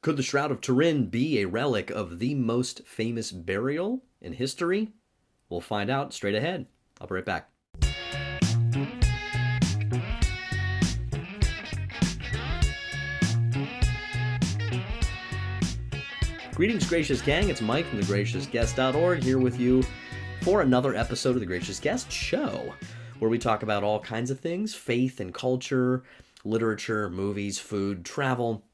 Could the Shroud of Turin be a relic of the most famous burial in history? We'll find out straight ahead. I'll be right back. Greetings, Gracious Gang. It's Mike from thegraciousguest.org here with you for another episode of the Gracious Guest Show, where we talk about all kinds of things, faith and culture, literature, movies, food, travel,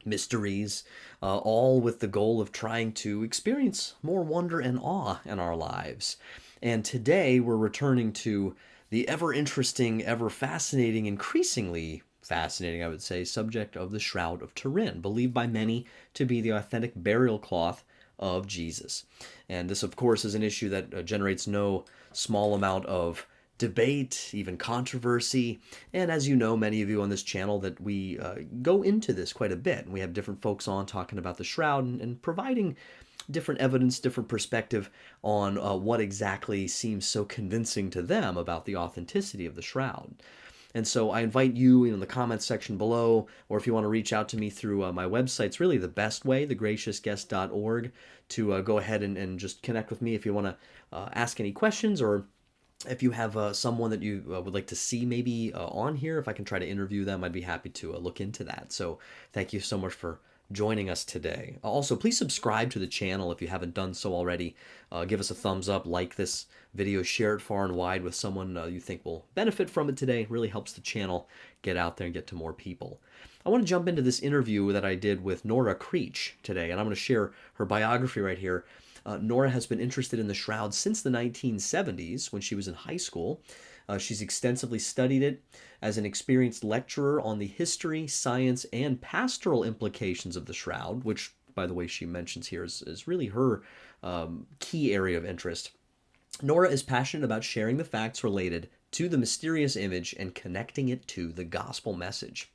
mysteries, all with the goal of trying to experience more wonder and awe in our lives. And today we're returning to the ever interesting, ever fascinating, increasingly fascinating, I would say, subject of the Shroud of Turin, believed by many to be the authentic burial cloth of Jesus. And this, of course, is an issue that generates no small amount of debate, even controversy. And as you know, many of you on this channel, that we go into this quite a bit. We have different folks on talking about the Shroud and providing different evidence, different perspective on what exactly seems so convincing to them about the authenticity of the Shroud. And so I invite you in the comments section below, or if you want to reach out to me through my website, it's really the best way, thegraciousguest.org, to go ahead and just connect with me if you want to ask any questions, or if you have someone that you would like to see maybe on here, if I can try to interview them, I'd be happy to look into that. So thank you so much for joining us today. Also, please subscribe to the channel if you haven't done so already. Give us a thumbs up, like this video, share it far and wide with someone you think will benefit from it today. It really helps the channel get out there and get to more people. I want to jump into this interview that I did with Nora Creech today, and I'm going to share her biography right here. Nora has been interested in the Shroud since the 1970s when she was in high school. She's extensively studied it as an experienced lecturer on the history, science, and pastoral implications of the Shroud, which, by the way, she mentions here is really her key area of interest. Nora is passionate about sharing the facts related to the mysterious image and connecting it to the gospel message.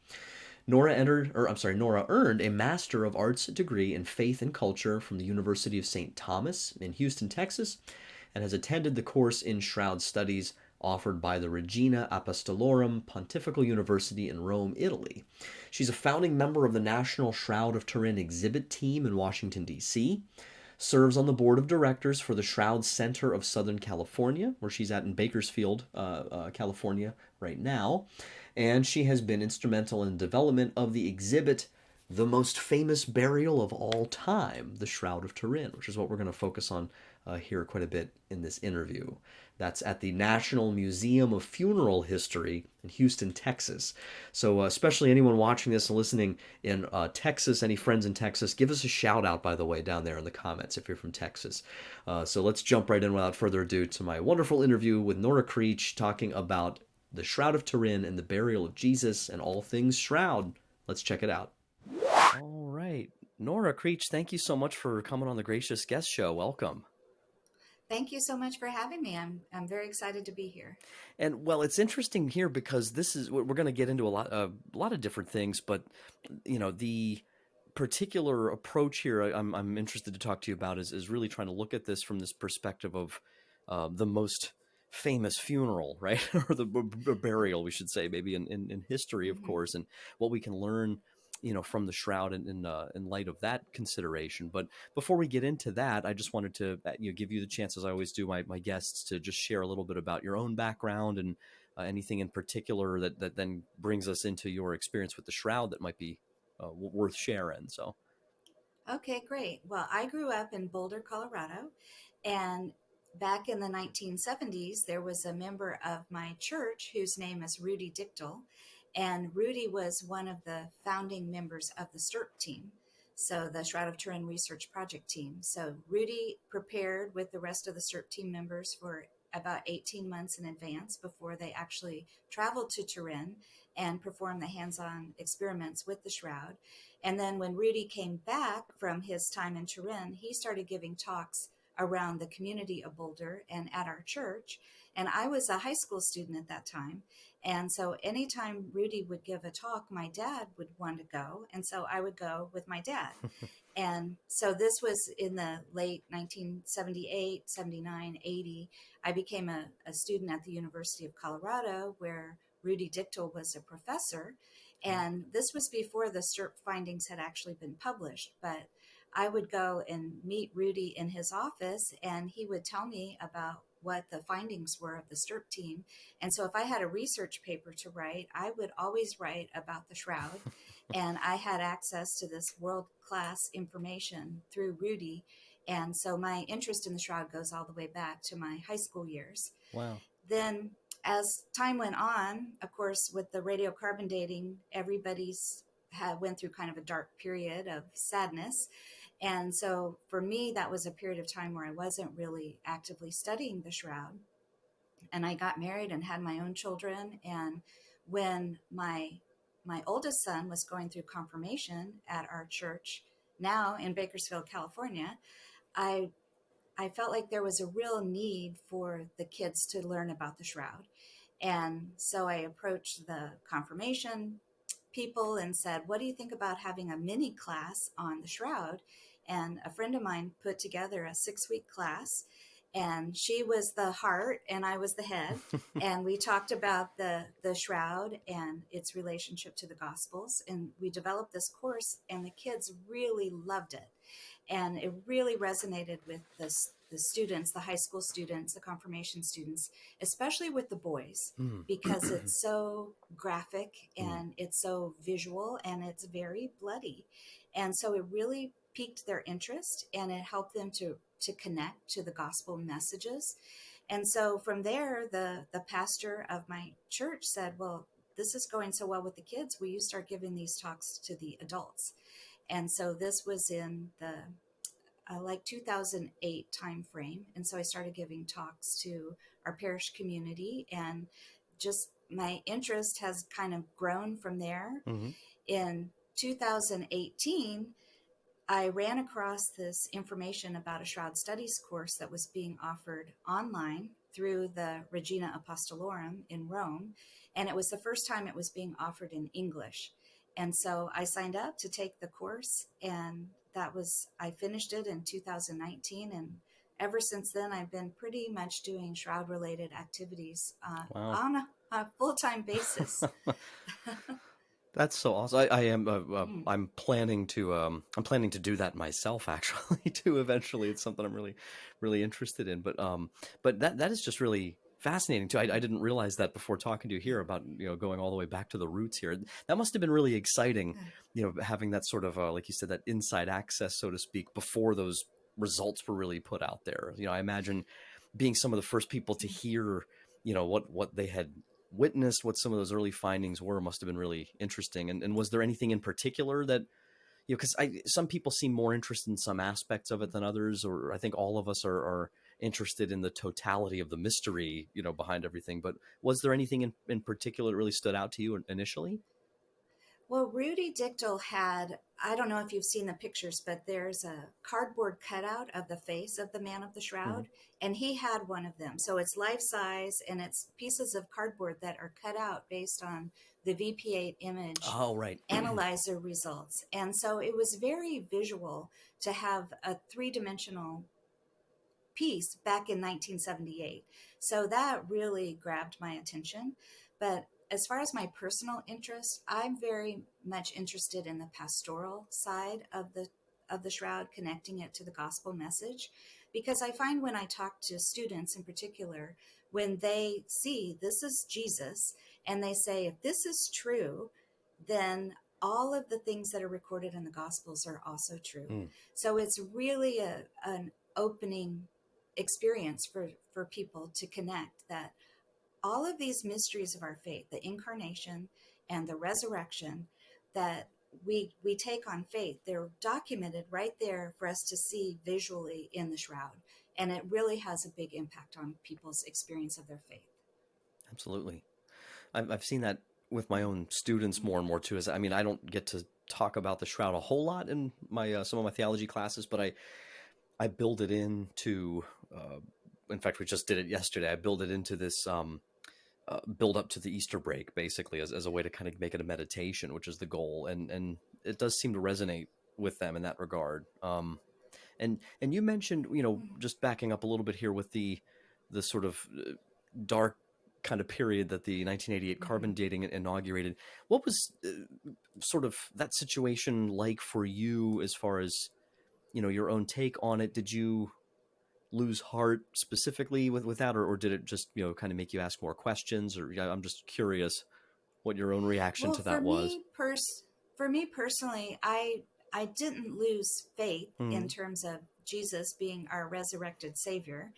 Nora earned a Master of Arts degree in Faith and Culture from the University of St. Thomas in Houston, Texas, and has attended the course in Shroud Studies offered by the Regina Apostolorum Pontifical University in Rome, Italy. She's a founding member of the National Shroud of Turin exhibit team in Washington, D.C., serves on the board of directors for the Shroud Center of Southern California, where she's at in Bakersfield, California right now, and she has been instrumental in the development of the exhibit, The Most Famous Burial of All Time, the Shroud of Turin, which is what we're going to focus on here quite a bit in this interview. That's at the National Museum of Funeral History in Houston, Texas. So especially anyone watching this and listening in Texas, any friends in Texas, give us a shout out, by the way, down there in the comments if you're from Texas. So let's jump right in without further ado to my wonderful interview with Nora Creech talking about the Shroud of Turin and the burial of Jesus and all things Shroud. Let's check it out. All right. Nora Creech, thank you so much for coming on the Gracious Guest Show. Welcome. Thank you so much for having me. I'm very excited to be here. And well, it's interesting here because this is we're going to get into a lot of different things, but the particular approach here I'm interested to talk to you about is really trying to look at this from this perspective of the most famous funeral, right? Or the burial, we should say, maybe in history, of course, and what we can learn from the Shroud in light of that consideration. But before we get into that, I just wanted to give you the chance, as I always do my guests, to just share a little bit about your own background and anything in particular that then brings us into your experience with the Shroud that might be worth sharing. So. Okay, great. Well, I grew up in Boulder, Colorado, and back in the 1970s, there was a member of my church whose name is Rudy Dichtel. And Rudy was one of the founding members of the STIRP team, so the Shroud of Turin Research Project team. So Rudy prepared with the rest of the STIRP team members for about 18 months in advance before they actually traveled to Turin and performed the hands-on experiments with the Shroud. And then when Rudy came back from his time in Turin, he started giving talks around the community of Boulder and at our church. And I was a high school student at that time. And so anytime Rudy would give a talk, my dad would want to go. And so I would go with my dad. And so this was in the late 1978, 79, 80. I became a student at the University of Colorado where Rudy Dichtel was a professor. And this was before the STRP findings had actually been published, but I would go and meet Rudy in his office, and he would tell me about what the findings were of the STRP team. And so if I had a research paper to write, I would always write about the shroud. And I had access to this world-class information through Rudy. And so my interest in the shroud goes all the way back to my high school years. Wow. Then as time went on, of course, with the radiocarbon dating, everybody's went through kind of a dark period of sadness. And so for me, that was a period of time where I wasn't really actively studying the shroud. And I got married and had my own children. And when my oldest son was going through confirmation at our church, now in Bakersfield, California, I I felt like there was a real need for the kids to learn about the shroud. And so I approached the confirmation people and said, "What do you think about having a mini class on the shroud?" And a friend of mine put together a 6-week class, and she was the heart and I was the head. And we talked about the shroud and its relationship to the Gospels. And we developed this course, and the kids really loved it. And it really resonated with the students, the high school students, the confirmation students, especially with the boys, Mm. because it's so graphic and it's so visual and it's very bloody. And so it really piqued their interest, and it helped them to connect to the gospel messages. And so from there, the pastor of my church said, "Well, this is going so well with the kids. Will you start giving these talks to the adults?" And so this was in the like 2008 timeframe. And so I started giving talks to our parish community, and just my interest has kind of grown from there. Mm-hmm. In 2018, I ran across this information about a Shroud Studies course that was being offered online through the Regina Apostolorum in Rome. And it was the first time it was being offered in English. And so I signed up to take the course, and I finished it in 2019. And ever since then, I've been pretty much doing Shroud related activities Wow. on a full-time basis. That's so awesome. I am. I'm planning to do that myself, actually, too. Eventually, it's something I'm really, really interested in. But that is just really fascinating too. I didn't realize that before talking to you here about going all the way back to the roots here. That must have been really exciting, having that sort of like you said, that inside access, so to speak, before those results were really put out there. I imagine being some of the first people to hear, what they had witnessed, what some of those early findings were, must have been really interesting. And was there anything in particular that, because some people seem more interested in some aspects of it than others, or I think all of us are interested in the totality of the mystery, behind everything. But was there anything in particular that really stood out to you initially? Well, Rudy Dictel had, I don't know if you've seen the pictures, but there's a cardboard cutout of the face of the man of the Mm-hmm. shroud, and he had one of them. So it's life size, and it's pieces of cardboard that are cut out based on the VP8 image Oh, right. analyzer results. And so it was very visual to have a three-dimensional piece back in 1978. So that really grabbed my attention. But as far as my personal interest, I'm very much interested in the pastoral side of the shroud, connecting it to the gospel message, because I find when I talk to students in particular, when they see this is Jesus and they say, if this is true, then all of the things that are recorded in the gospels are also true. Mm. So it's really an opening experience for people to connect that all of these mysteries of our faith, the incarnation and the resurrection that we take on faith, they're documented right there for us to see visually in the shroud. And it really has a big impact on people's experience of their faith. Absolutely. I've seen that with my own students more and more too. As I mean, I don't get to talk about the shroud a whole lot in my some of my theology classes, but I build it into. In fact, we just did it yesterday. I build it into this build up to the Easter break, basically, as a way to kind of make it a meditation, which is the goal, and it does seem to resonate with them in that regard. And you mentioned, just backing up a little bit here with the sort of dark kind of period that the 1988 carbon Mhm. dating inaugurated. What was sort of that situation like for you as far as, your own take on it? Did you lose heart specifically with that, or did it just, kind of make you ask more questions? Or yeah, I'm just curious what your own reaction Well, to that was. for me personally, I didn't lose faith in Mm, terms of Jesus being our resurrected Savior,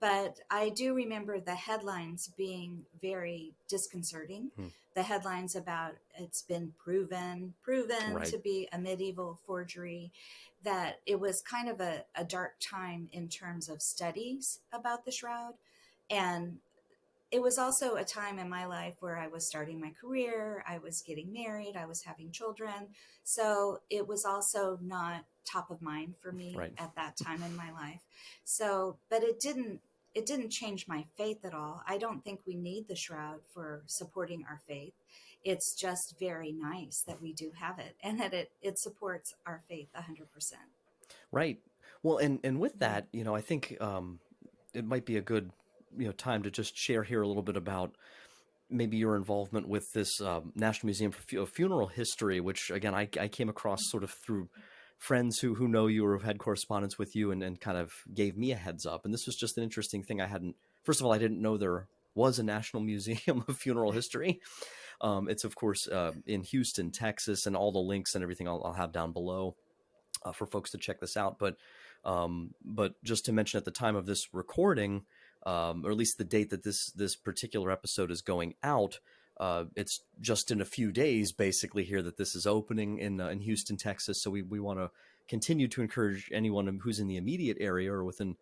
but I do remember the headlines being very disconcerting. mm, The headlines about it's been proven right, to be a medieval forgery, that it was kind of a dark time in terms of studies about the shroud. And it was also a time in my life where I was starting my career, I was getting married, I was having children. So it was also not top of mind for me right, at that time in my life. So, but it didn't change my faith at all. I don't think we need the shroud for supporting our faith. It's just very nice that we do have it and that it supports our faith 100%. right. Well, and with Mhm. that, I think it might be a good, time to just share here a little bit about maybe your involvement with this National Museum for Funeral History, which again I came across sort of through friends who know you or have had correspondence with you, and kind of gave me a heads up. And this was just an interesting thing. I hadn't, first of all, I didn't know there was a National Museum of Funeral History. It's of course in Houston, Texas, and all the links and everything I'll have down below for folks to check this out. But just to mention, at the time of this recording, or at least the date that this particular episode is going out, it's just in a few days, basically, here that this is opening in Houston, Texas. So we want to continue to encourage anyone who's in the immediate area or within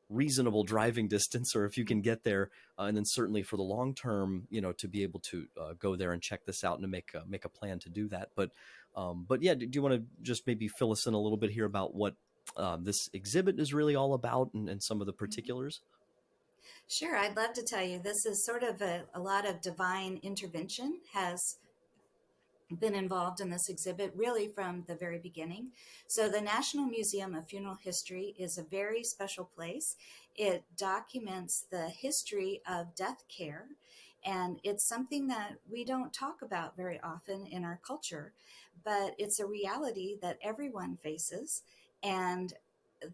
reasonable driving distance, or if you can get there, and then certainly for the long term, to be able to go there and check this out and to make a plan to do that. But yeah, do you want to just maybe fill us in a little bit here about what this exhibit is really all about, and some of the particulars? Sure, I'd love to tell you. This is sort of a lot of divine intervention has been involved in this exhibit really from the very beginning. So, the National Museum of Funeral History is a very special place. It documents the history of death care, and it's something that we don't talk about very often in our culture, but it's a reality that everyone faces, and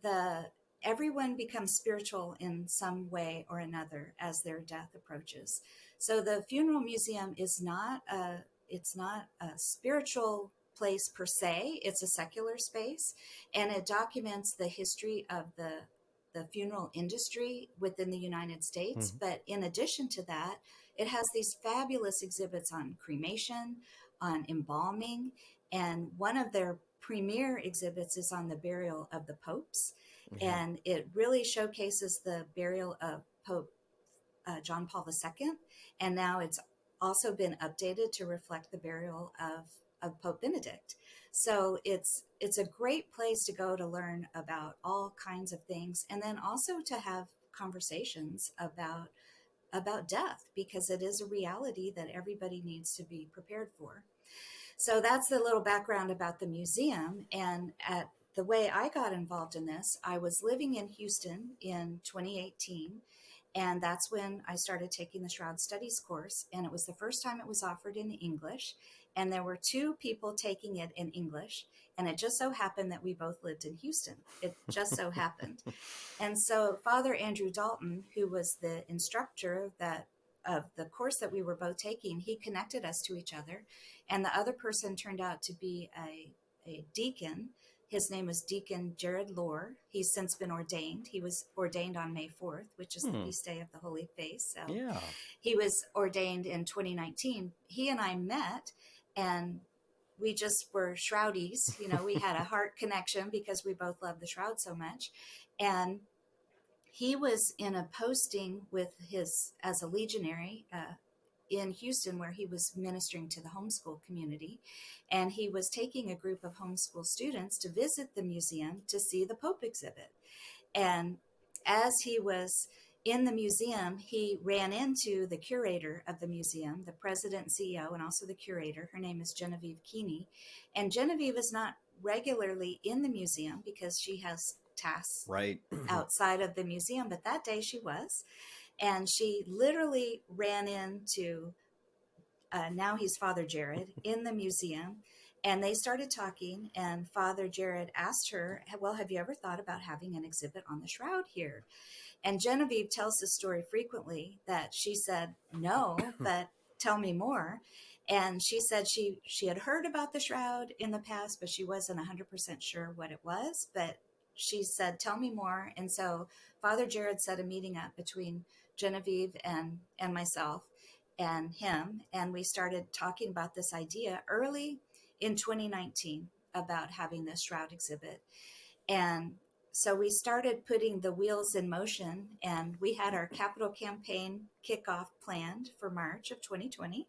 the everyone becomes spiritual in some way or another as their death approaches. So the funeral museum is not a it's not a spiritual place per se, it's a secular space, and it documents the history of the funeral industry within the United States. Hmm. But in addition to that, it has these fabulous exhibits on cremation, on embalming, and one of their premier exhibits is on the burial of the popes. Yeah. And it really showcases the burial of Pope John Paul II, and now it's also been updated to reflect the burial of Pope Benedict. So it's a great place to go to learn about all kinds of things, and then also to have conversations about death, because it is a reality that everybody needs to be prepared for. So that's the little background about the museum. And at the way I got involved in this, I was living in Houston in 2018, and that's when I started taking the Shroud Studies course. And it was the first time it was offered in English. And there were two people taking it in English. And it just so happened that we both lived in Houston. It just so happened. And so Father Andrew Dalton, who was the instructor that of the course that we were both taking, he connected us to each other. And the other person turned out to be a deacon. His name was Deacon Jared Lohr. He's since been ordained. He was ordained on May 4th, which is the Hmm. feast day of the Holy Face. So Yeah. he was ordained in 2019. He and I met, and we just were shroudies. You know, we had a heart connection because we both love the shroud so much. And he was in a posting with his as a legionary in Houston, where he was ministering to the homeschool community, and he was taking a group of homeschool students to visit the museum to see the Pope exhibit. And as he was in the museum, he ran into the curator of the museum, the president and CEO, and also the curator. Her name is Genevieve Keeney. And Genevieve is not regularly in the museum because she has tasks Right. outside of the museum, but that day she was. And she literally ran into, now he's Father Jared, in the museum. And they started talking, and Father Jared asked her, well, have you ever thought about having an exhibit on the shroud here? And Genevieve tells the story frequently that she said, no, but tell me more. And she said she had heard about the shroud in the past, but she wasn't 100% sure what it was. But she said, tell me more. And so Father Jared set a meeting up between Genevieve and myself and him. And we started talking about this idea early in 2019 about having this shroud exhibit. And so we started putting the wheels in motion, and we had our capital campaign kickoff planned for March of 2020.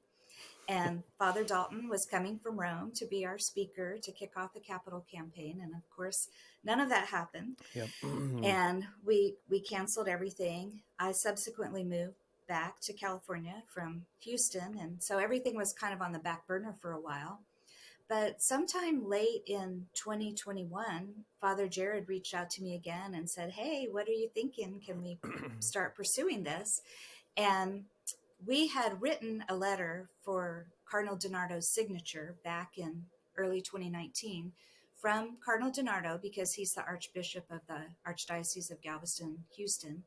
And Father Dalton was coming from Rome to be our speaker to kick off the capital campaign. And of course, none of that happened. Yep. And we canceled everything. I subsequently moved back to California from Houston. And so everything was kind of on the back burner for a while. But sometime late in 2021, Father Jared reached out to me again and said, hey, what are you thinking? Can we start pursuing this? And we had written a letter for Cardinal DiNardo's signature back in early 2019 from Cardinal DiNardo, because he's the Archbishop of the Archdiocese of Galveston, Houston.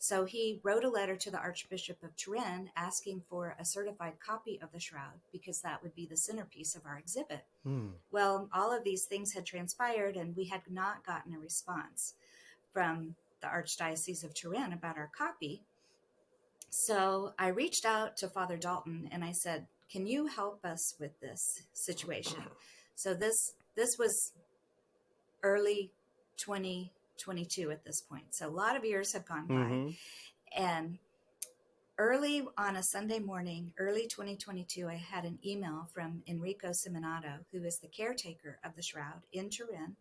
So he wrote a letter to the Archbishop of Turin asking for a certified copy of the shroud, because that would be the centerpiece of our exhibit. Well, all of these things had transpired, and we had not gotten a response from the Archdiocese of Turin about our copy. So I reached out to Father Dalton and I said, can you help us with this situation? So this was early 2022 at this point. So a lot of years have gone by. And early on a Sunday morning, early 2022, I had an email from Enrico Siminato, who is the caretaker of the shroud in Turin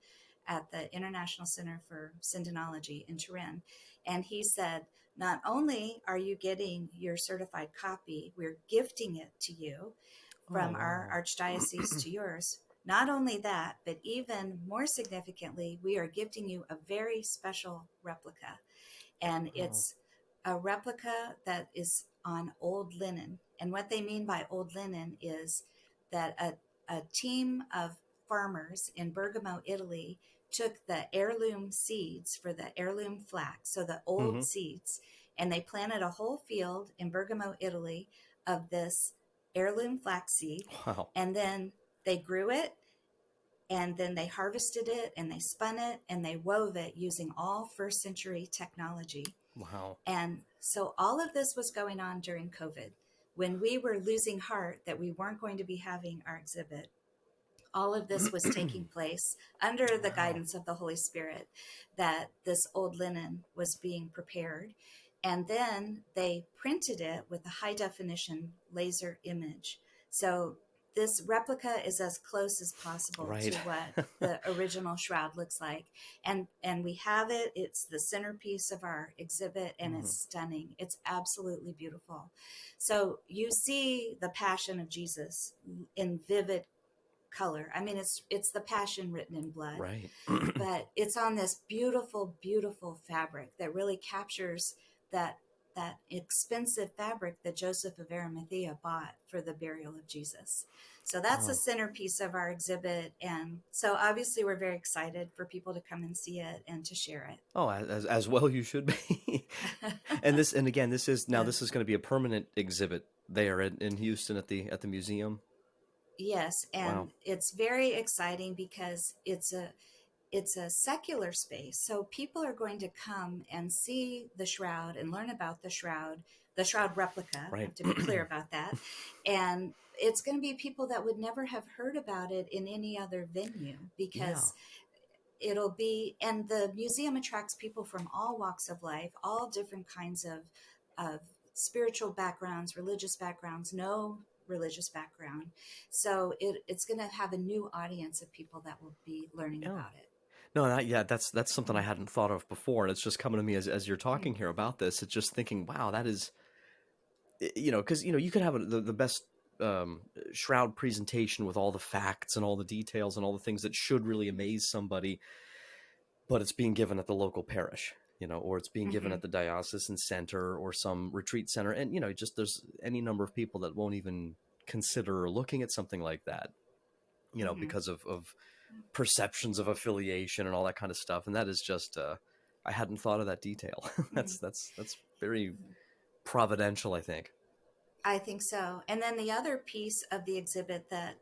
at the International Center for Syndonology in Turin. And he said, not only are you getting your certified copy, we're gifting it to you from our archdiocese to yours. Not only that, but even more significantly, we are gifting you a very special replica. And it's a replica that is on old linen. And what they mean by old linen is that a team of farmers in Bergamo, Italy, took the heirloom seeds for the heirloom flax, so the old seeds, and they planted a whole field in Bergamo, Italy, of this heirloom flaxseed. Wow. And then they grew it, and then they harvested it, and they spun it, and they wove it using all first century technology. Wow. And so all of this was going on during COVID, when we were losing heart that we weren't going to be having our exhibit. All of this was taking place under the guidance of the Holy Spirit, that this old linen was being prepared. And then they printed it with a high definition laser image. So this replica is as close as possible to what the original shroud looks like. And we have it. It's the centerpiece of our exhibit, and it's stunning. It's absolutely beautiful. So you see the Passion of Jesus in vivid color. I mean, it's the Passion written in blood, Right. but it's on this beautiful, beautiful fabric that really captures that expensive fabric that Joseph of Arimathea bought for the burial of Jesus. So that's the centerpiece of our exhibit. And so obviously we're very excited for people to come and see it and to share it. Oh, as well you should be. And again, this is going to be a permanent exhibit there in Houston at the museum. Yes, and it's very exciting because it's a secular space. So people are going to come and see the shroud and learn about the shroud replica. I have to be clear about that. And it's going to be people that would never have heard about it in any other venue, because it'll be, and the museum attracts people from all walks of life, all different kinds of spiritual backgrounds, religious backgrounds, no religious background. So it's going to have a new audience of people that will be learning about it. No, that's something I hadn't thought of before, and it's just coming to me as you're talking here about this. It's just thinking, wow, that is, because you could have the best shroud presentation with all the facts and all the details and all the things that should really amaze somebody, but it's being given at the local parish. or it's being given at the diocesan center or some retreat center. And, just there's any number of people that won't even consider looking at something like that, because of perceptions of affiliation and all that kind of stuff. And that is just, I hadn't thought of that detail. That's very providential, I think. I think so. And then the other piece of the exhibit that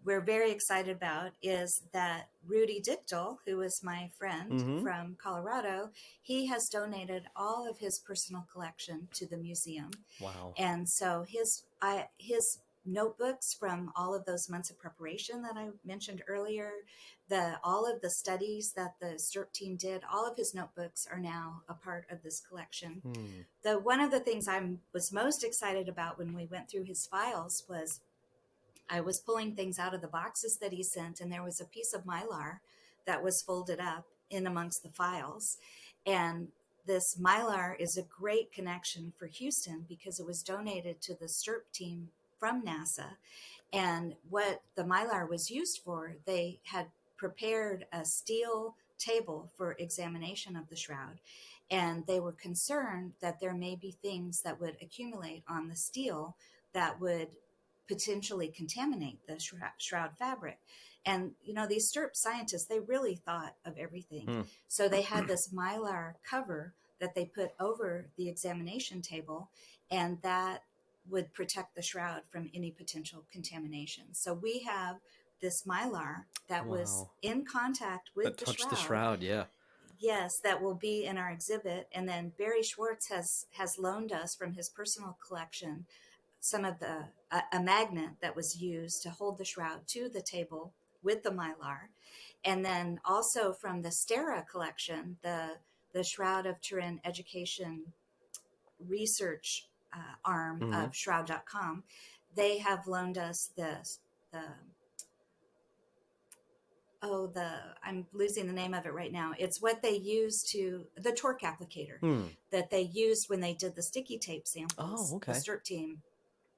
we're very excited about is that Rudy Dictel, who is my friend from Colorado, he has donated all of his personal collection to the museum. Wow. And so his notebooks from all of those months of preparation that I mentioned earlier, all of the studies that the STRP team did, all of his notebooks are now a part of this collection. One of the things I was most excited about when we went through his files was I was pulling things out of the boxes that he sent, and there was a piece of Mylar that was folded up in amongst the files. And this Mylar is a great connection for Houston because it was donated to the STRP team from NASA. And what the Mylar was used for, they had prepared a steel table for examination of the shroud. And they were concerned that there may be things that would accumulate on the steel that would potentially contaminate the shroud fabric. And, these STRP scientists, they really thought of everything. So they had this Mylar cover that they put over the examination table, and that would protect the shroud from any potential contamination. So we have this Mylar that was in contact with that touched the shroud. Yeah. Yes, that will be in our exhibit. And then Barry Schwartz has loaned us from his personal collection some of a magnet that was used to hold the shroud to the table with the Mylar. And then also from the Stera collection, the Shroud of Turin education research arm of shroud.com, they have loaned us I'm losing the name of it right now. It's what they use the torque applicator that they used when they did the sticky tape samples, the STRP team.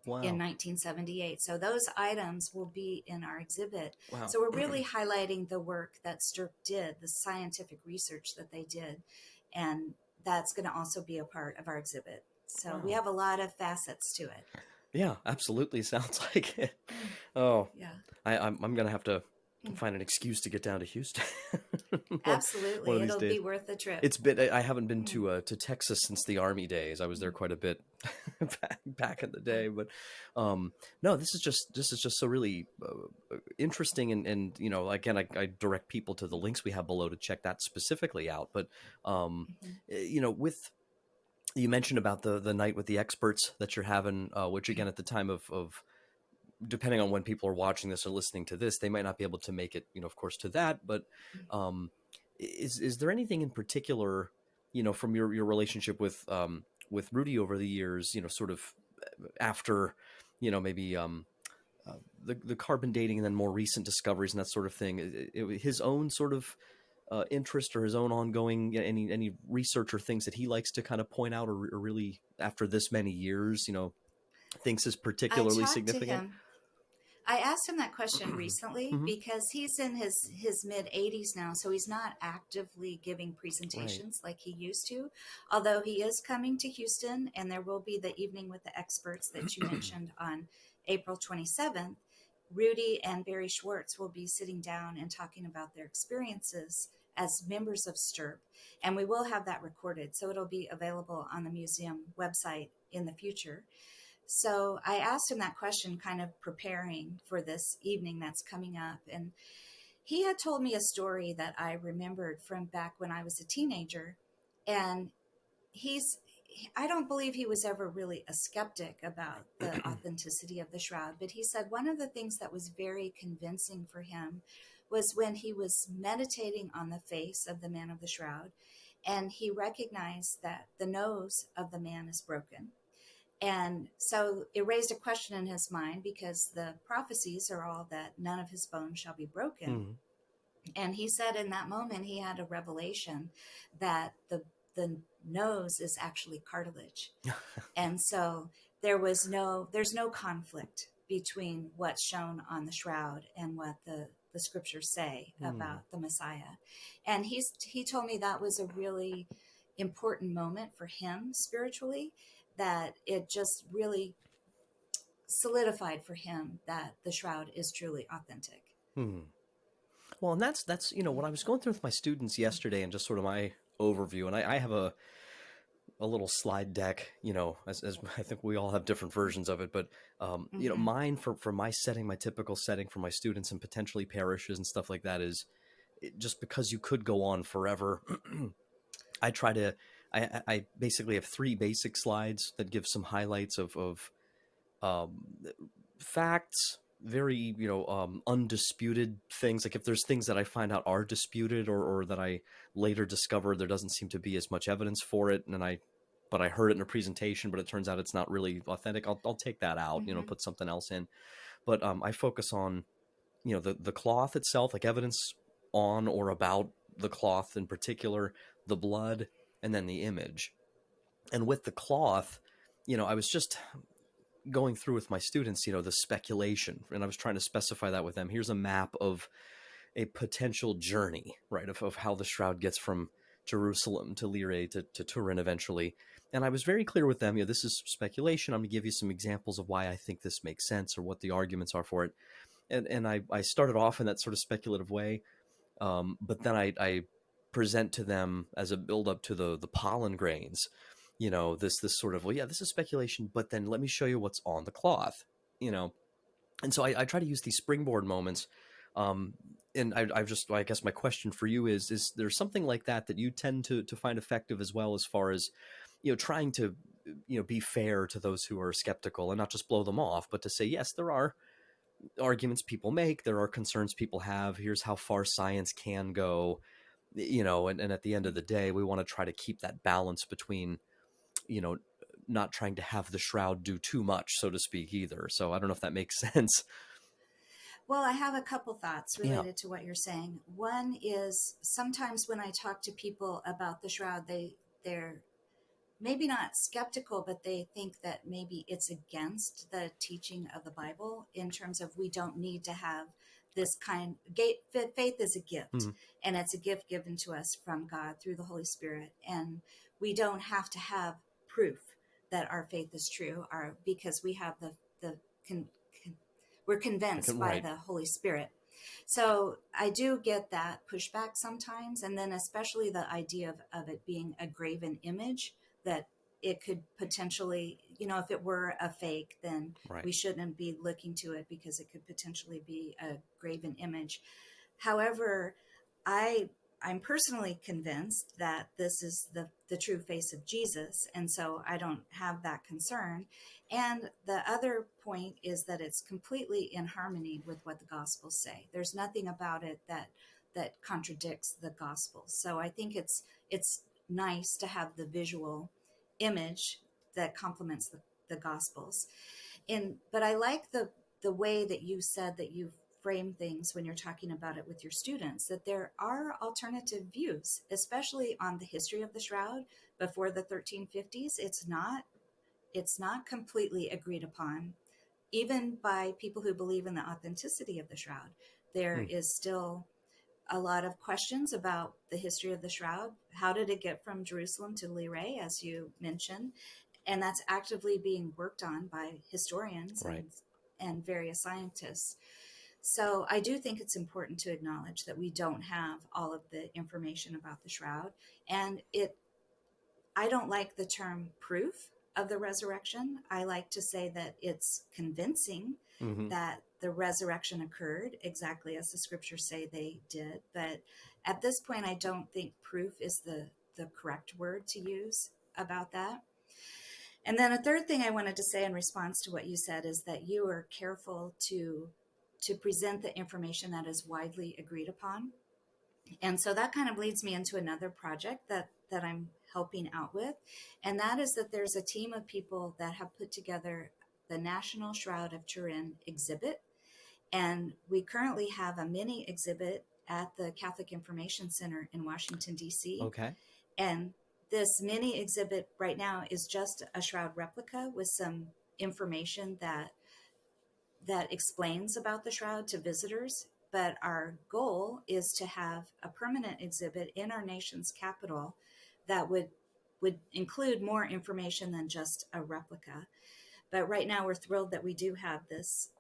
Wow. In 1978. So those items will be in our exhibit. Wow. So we're really highlighting the work that STRP did, the scientific research that they did. And that's going to also be a part of our exhibit. So we have a lot of facets to it. Yeah, absolutely. Sounds like it. Oh, yeah. I'm going to have to find an excuse to get down to Houston. Absolutely. It'll be worth the trip. I haven't been to Texas since the Army days. I was there quite a bit back in the day, but no, this is just so really interesting. And again, I direct people to the links we have below to check that specifically out. But with, you mentioned about the night with the experts that you're having, which again, at the time of depending on when people are watching this or listening to this, they might not be able to make it, of course, to that. But is there anything in particular, from your relationship with Rudy over the years, sort of after, maybe the carbon dating and then more recent discoveries and that sort of thing, his own sort of interest or his own ongoing, any research or things that he likes to kind of point out or really after this many years, thinks is particularly significant? I asked him that question recently because he's in his mid 80s now, so he's not actively giving presentations like he used to, although he is coming to Houston, and there will be the evening with the experts that you mentioned on April 27th. Rudy and Barry Schwartz will be sitting down and talking about their experiences as members of STRP, and we will have that recorded, so it'll be available on the museum website in the future. So I asked him that question kind of preparing for this evening that's coming up. And he had told me a story that I remembered from back when I was a teenager. And I don't believe he was ever really a skeptic about the authenticity of the shroud. But he said one of the things that was very convincing for him was when he was meditating on the face of the man of the shroud. And he recognized that the nose of the man is broken. And so it raised a question in his mind because the prophecies are all that none of his bones shall be broken. And he said in that moment he had a revelation that the nose is actually cartilage. And so there's no conflict between what's shown on the shroud and what the scriptures say about the Messiah. And he told me that was a really important moment for him spiritually, that it just really solidified for him that the shroud is truly authentic. Hmm. Well, and that's what I was going through with my students yesterday, and just sort of my overview, and I have a little slide deck, as I think we all have different versions of it, but Mm-hmm. mine for my setting, my typical setting for my students and potentially parishes and stuff like that is just because you could go on forever. I try to, I basically have three basic slides that give some highlights of um, facts, very undisputed things. Like if there's things that I find out are disputed, or that I later discover there doesn't seem to be as much evidence for it, and but I heard it in a presentation, but it turns out it's not really authentic. I'll take that out, Mm-hmm. put something else in. But I focus on the cloth itself, like evidence on or about the cloth in particular, the blood, and then the image. And with the cloth, I was just going through with my students, the speculation, and I was trying to specify that with them. Here's a map of a potential journey, right, of how the shroud gets from Jerusalem to Lyre to Turin eventually. And I was very clear with them, this is speculation. I'm going to give you some examples of why I think this makes sense, or what the arguments are for it. And I started off in that sort of speculative way, but then I present to them as a build up to the pollen grains, this sort of, well, yeah, this is speculation, but then let me show you what's on the cloth, you know. And so I try to use these springboard moments. And I guess my question for you is there something like that you tend to find effective as well, as far as, trying to, be fair to those who are skeptical and not just blow them off, but to say, yes, there are arguments people make, there are concerns people have, here's how far science can go, and at the end of the day, we want to try to keep that balance between, you know, not trying to have the shroud do too much, so to speak, either. So I don't know if that makes sense. Well, I have a couple thoughts Yeah. related to what you're saying. One is, sometimes when I talk to people about the shroud, they're maybe not skeptical, but they think that maybe it's against the teaching of the Bible, in terms of, we don't need to have this kind. Faith is a gift, Mhm. and it's a gift given to us from God through the Holy Spirit, and we don't have to have proof that our faith is true, because we have the con, con, we're convinced by Right. the Holy Spirit. So I do get that pushback sometimes. And then especially the idea of it being a graven image, that it could potentially, if it were a fake, then Right. we shouldn't be looking to it, because it could potentially be a graven image. However, I I'm personally convinced that this is the true face of Jesus, and so I don't have that concern. And the other point is that it's completely in harmony with what the Gospels say. There's nothing about it that contradicts the Gospels. So I think it's nice to have the visual image that complements the Gospels. But I like the way that you said that you frame things when you're talking about it with your students, that there are alternative views, especially on the history of the shroud before the 1350s. It's not completely agreed upon, even by people who believe in the authenticity of the shroud. There Mm. is still a lot of questions about the history of the shroud. How did it get from Jerusalem to Lyre, as you mentioned? And that's actively being worked on by historians Right. and various scientists. So I do think it's important to acknowledge that we don't have all of the information about the shroud. And I don't like the term proof of the resurrection. I like to say that it's convincing Hmm. that the resurrection occurred exactly as the scriptures say they did. But at this point, I don't think proof is the correct word to use about that. And then a third thing I wanted to say in response to what you said is that you are careful to present the information that is widely agreed upon. And so that kind of leads me into another project that I'm helping out with. And that is that there's a team of people that have put together the National Shroud of Turin exhibit. And we currently have a mini exhibit at the Catholic Information Center in Washington, D.C. Okay. And this mini exhibit right now is just a shroud replica with some information that explains about the shroud to visitors. But our goal is to have a permanent exhibit in our nation's capital that would would include more information than just a replica. But right now, we're thrilled that we do have this.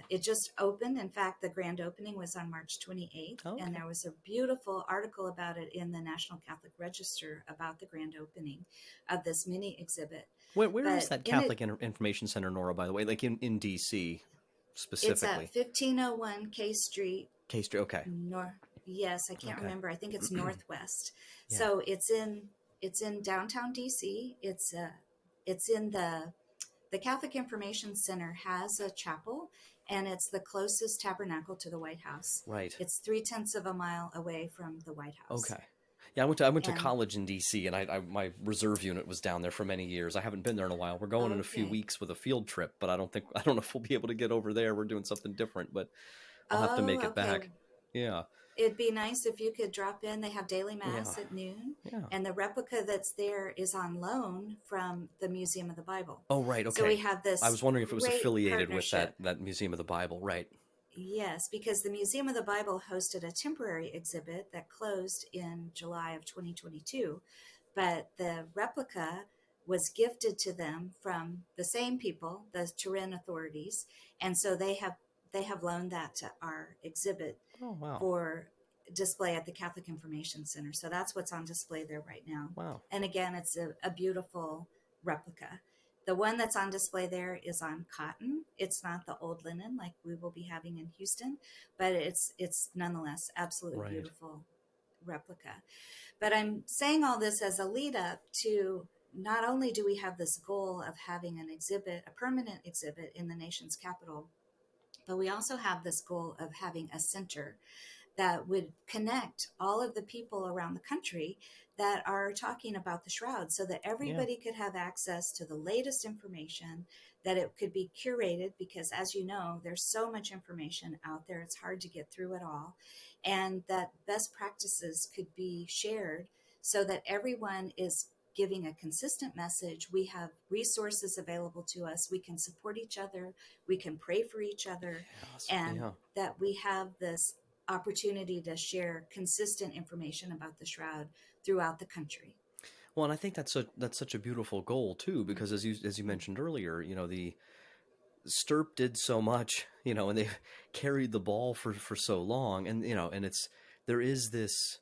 It just opened. In fact, the grand opening was on March 28th, and Okay. there was a beautiful article about it in the National Catholic Register about the grand opening of this mini exhibit. Where is But that in Catholic it, Information Center, Nora, by the way? Like in DC it's at specifically? 1501 K Street, K Street. Okay. North. Yes, I can't Okay. remember. I think it's Northwest. Yeah. So it's in downtown DC. It's in the Catholic Information Center has a chapel, and it's the closest tabernacle to the White House. Right. It's 3/10 of a mile away from the White House. Okay. Yeah, I went to And college in DC, and I my reserve unit was down there for many years. I haven't been there in a while. We're going in a few okay. weeks with a field trip, but I don't know if we'll be able to get over there. We're doing something different, but I'll have to Oh, make it okay. back. Yeah. It'd be nice if you could drop in. They have daily Yeah. mass at noon, Yeah. and the replica that's there is on loan from the Museum of the Bible. Oh, right. So we Okay. have I this was wondering if it was great affiliated with partnership. that Museum of the Bible. Right. Yes, because the Museum of the Bible hosted a temporary exhibit that closed in July of 2022, but the replica was gifted to them from the same people, the Turin authorities, and so they have loaned that to our exhibit Oh, wow. for display at the Catholic Information Center. So that's what's on display there right now. Wow. And again, it's a beautiful replica. The one that's on display there is on cotton. It's not the old linen like we will be having in Houston, but it's nonetheless absolutely Right. beautiful replica. But I'm saying all this as a lead up to not only do we have this goal of having an exhibit, a permanent exhibit in the nation's capital, but we also have this goal of having a center that would connect all of the people around the country that are talking about the shroud so that Yeah. everybody could have access to the latest information, that it could be curated because, as you know, there's so much information out there, it's hard to get through it all, and that best practices could be shared so that everyone is giving a consistent message. We have resources available to us. We can support each other. We can pray for each other, Yes. and Yeah. that we have this opportunity to share consistent information about the shroud throughout the country. Well, and I think that's such a beautiful goal too, because as you mentioned earlier, the Stirp did so much, and they've carried the ball for so long, and and there is this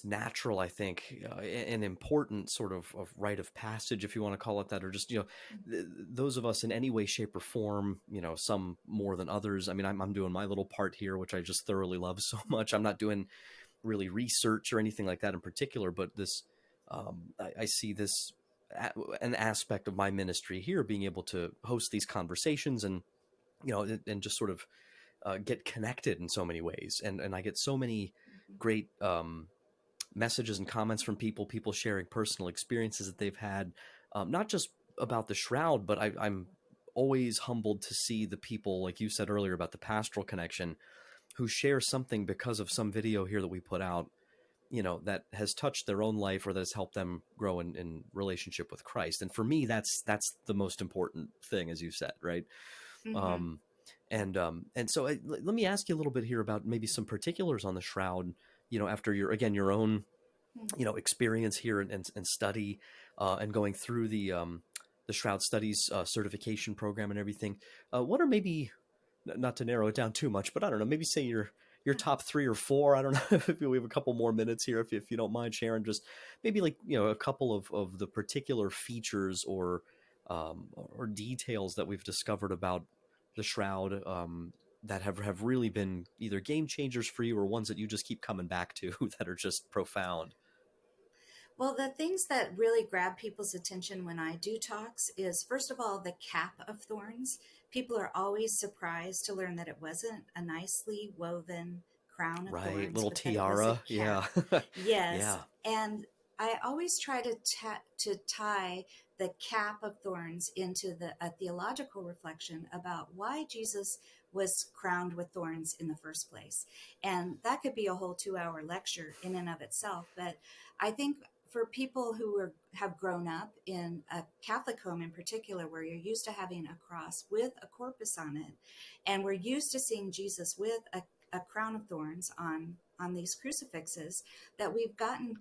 natural, I think, an important sort of rite of passage, if you want to call it that, or just those of us in any way, shape, or form, some more than others. I mean, I'm doing my little part here, which I just thoroughly love so much. I'm not doing really research or anything like that in particular, but this I see this an aspect of my ministry here, being able to host these conversations and and just sort of get connected in so many ways, and I get so many great messages and comments from people sharing personal experiences that they've had, not just about the shroud, but I'm always humbled to see the people, like you said earlier about the pastoral connection, who share something because of some video here that we put out, that has touched their own life or that has helped them grow in relationship with Christ. And for me, that's the most important thing, as you said, right? Mm-hmm. Um, and so let me ask you a little bit here about maybe some particulars on the shroud, after your own, experience here and study, and going through the Shroud Studies certification program and everything. What are maybe, not to narrow it down too much, but I don't know, maybe say your top three or four. I don't know if we have a couple more minutes here, if you don't mind sharing, just maybe like, a couple of the particular features or details that we've discovered about the shroud, that have really been either game changers for you or ones that you just keep coming back to that are just profound. Well, the things that really grab people's attention when I do talks is, first of all, the cap of thorns. People are always surprised to learn that it wasn't a nicely woven crown of Right, thorns, little but that it was a tiara. cap. Yeah. Yes, Yeah. and I always try to tie the cap of thorns into a theological reflection about why Jesus was crowned with thorns in the first place. And that could be a whole 2-hour lecture in and of itself. But I think for people who have grown up in a Catholic home in particular, where you're used to having a cross with a corpus on it, and we're used to seeing Jesus with a crown of thorns on these crucifixes, that we've gotten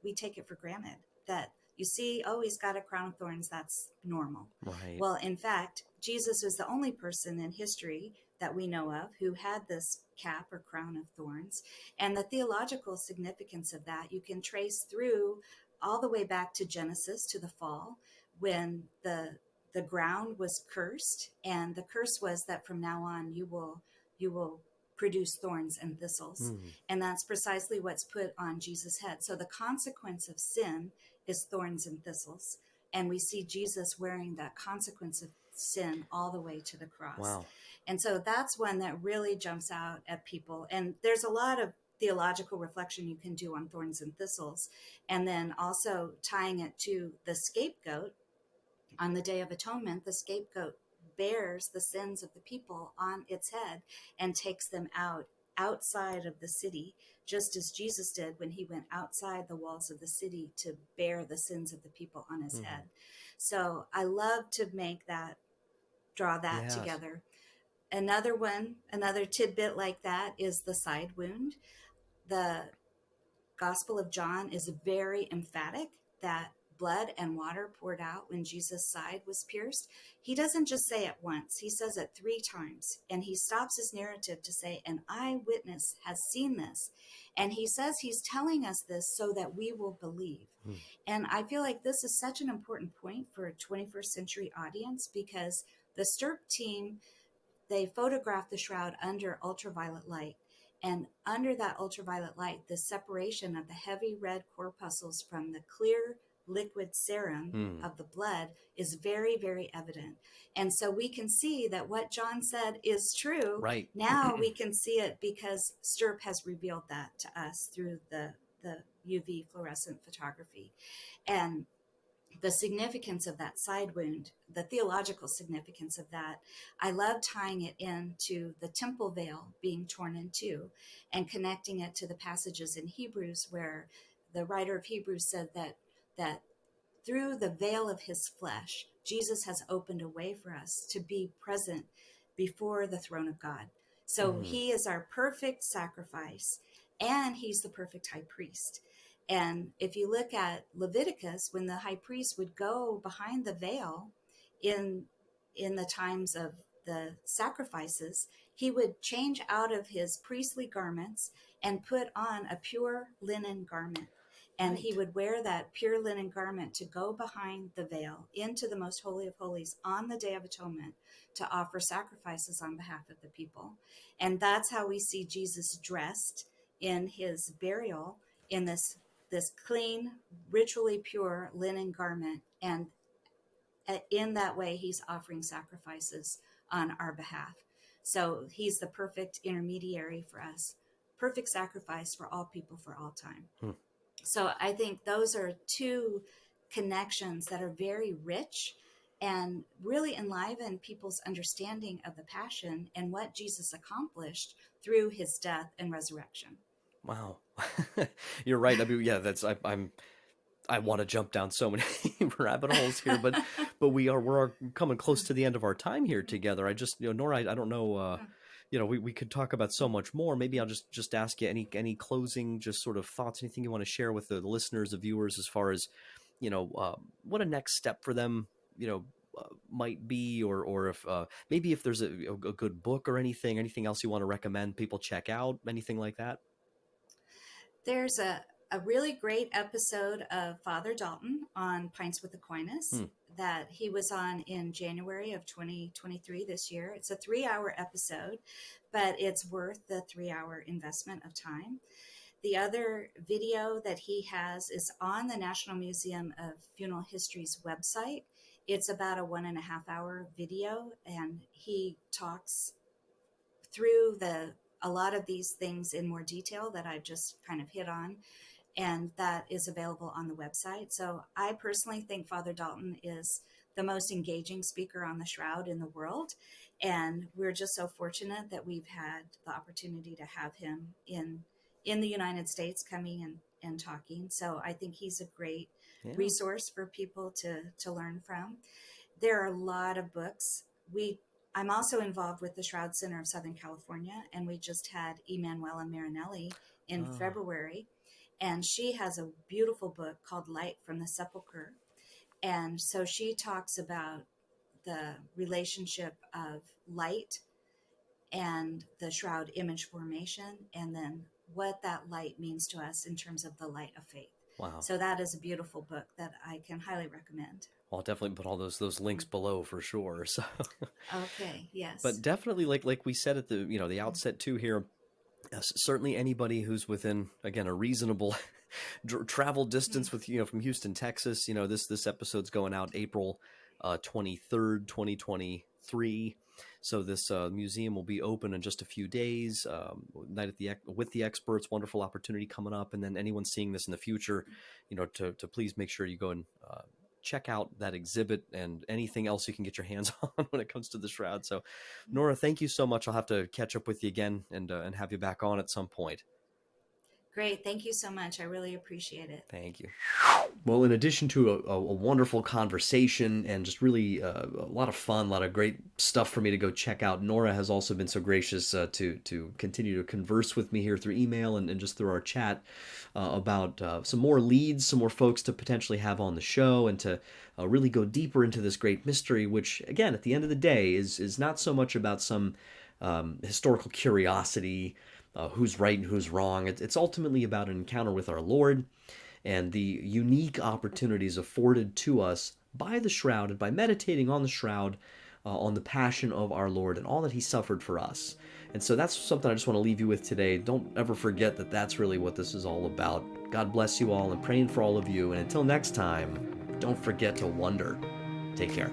we take it for granted. that you see, oh, he's got a crown of thorns, that's normal. Right. Well, in fact, Jesus was the only person in history that we know of who had this cap or crown of thorns. And the theological significance of that you can trace through all the way back to Genesis, to the fall, when the ground was cursed, and the curse was that from now on you will produce thorns and thistles. Mm. And that's precisely what's put on Jesus' head. So the consequence of sin is thorns and thistles. And we see Jesus wearing that consequence of sin all the way to the cross. Wow. And so that's one that really jumps out at people. And there's a lot of theological reflection you can do on thorns and thistles. And then also tying it to the scapegoat. On the Day of Atonement, the scapegoat bears the sins of the people on its head and takes them outside of the city, just as Jesus did when he went outside the walls of the city to bear the sins of the people on his head. So I love to draw that Yes. together. Another tidbit like that is the side wound. The Gospel of John is very emphatic that blood and water poured out when Jesus' side was pierced. He doesn't just say it once, he says it 3 times. And he stops his narrative to say, an eyewitness has seen this. And he says he's telling us this so that we will believe. Mm. And I feel like this is such an important point for a 21st century audience, because the STIRP team, they photographed the shroud under ultraviolet light. And under that ultraviolet light, the separation of the heavy red corpuscles from the clear liquid serum Mm. of the blood is very, very evident. And so we can see that what John said is true. Right. Now we can see it because STIRP has revealed that to us through the UV fluorescent photography. And the significance of that side wound, the theological significance of that, I love tying it into the temple veil being torn in two and connecting it to the passages in Hebrews where the writer of Hebrews said that through the veil of his flesh, Jesus has opened a way for us to be present before the throne of God. So he is our perfect sacrifice, and he's the perfect high priest. And if you look at Leviticus, when the high priest would go behind the veil in the times of the sacrifices, he would change out of his priestly garments and put on a pure linen garment. And he would wear that pure linen garment to go behind the veil into the most holy of holies on the Day of Atonement to offer sacrifices on behalf of the people. And that's how we see Jesus dressed in his burial, in this clean, ritually pure linen garment. And in that way, he's offering sacrifices on our behalf. So he's the perfect intermediary for us, perfect sacrifice for all people for all time. So I think those are two connections that are very rich and really enliven people's understanding of the Passion and what Jesus accomplished through his death and resurrection. Wow. You're right. I mean, yeah, I want to jump down so many rabbit holes here, but we're coming close to the end of our time here together. I just, Nora, I don't know, we could talk about so much more. Maybe I'll just ask you any closing, just sort of thoughts, anything you want to share with the listeners, the viewers, as far as, what a next step for them, might be, or if maybe if there's a good book or anything else you want to recommend people check out, anything like that. There's a really great episode of Father Dalton on Pints with Aquinas that he was on in January of 2023 this year. It's a 3-hour episode, but it's worth the 3-hour investment of time. The other video that he has is on the National Museum of Funeral History's website. It's about a 1.5-hour video, and he talks through a lot of these things in more detail that I just kind of hit on, and that is available on the website. So I personally think Father Dalton is the most engaging speaker on the Shroud in the world, and we're just so fortunate that we've had the opportunity to have him in the United States coming and talking. So I think he's a great resource for people to learn from. There are a lot of books. I'm also involved with the Shroud Center of Southern California, and we just had Emanuela Marinelli in February. And she has a beautiful book called Light from the Sepulchre. And so she talks about the relationship of light and the shroud image formation, and then what that light means to us in terms of the light of faith. Wow. So that is a beautiful book that I can highly recommend. Well, I'll definitely put all those links below for sure. So, Okay, yes. but definitely, like we said at the outset too here, certainly anybody who's within, again, a reasonable travel distance with from Houston, Texas. This episode's going out April 23rd, 2023. So this museum will be open in just a few days. Night with the experts, wonderful opportunity coming up. And then anyone seeing this in the future, to please make sure you go and check out that exhibit and anything else you can get your hands on when it comes to the shroud. So, Nora, thank you so much. I'll have to catch up with you again and have you back on at some point. Great. Thank you so much. I really appreciate it. Thank you. Well, in addition to a wonderful conversation and just really a lot of fun, a lot of great stuff for me to go check out, Nora has also been so gracious to continue to converse with me here through email and just through our chat about some more leads, some more folks to potentially have on the show, and to really go deeper into this great mystery, which, again, at the end of the day, is not so much about some historical curiosity, who's right and who's wrong. It's ultimately about an encounter with our Lord and the unique opportunities afforded to us by the shroud and by meditating on the shroud, on the passion of our Lord and all that he suffered for us. And so that's something I just want to leave you with today. Don't ever forget that that's really what this is all about. God bless you all, and praying for all of you. And until next time, don't forget to wonder. Take care.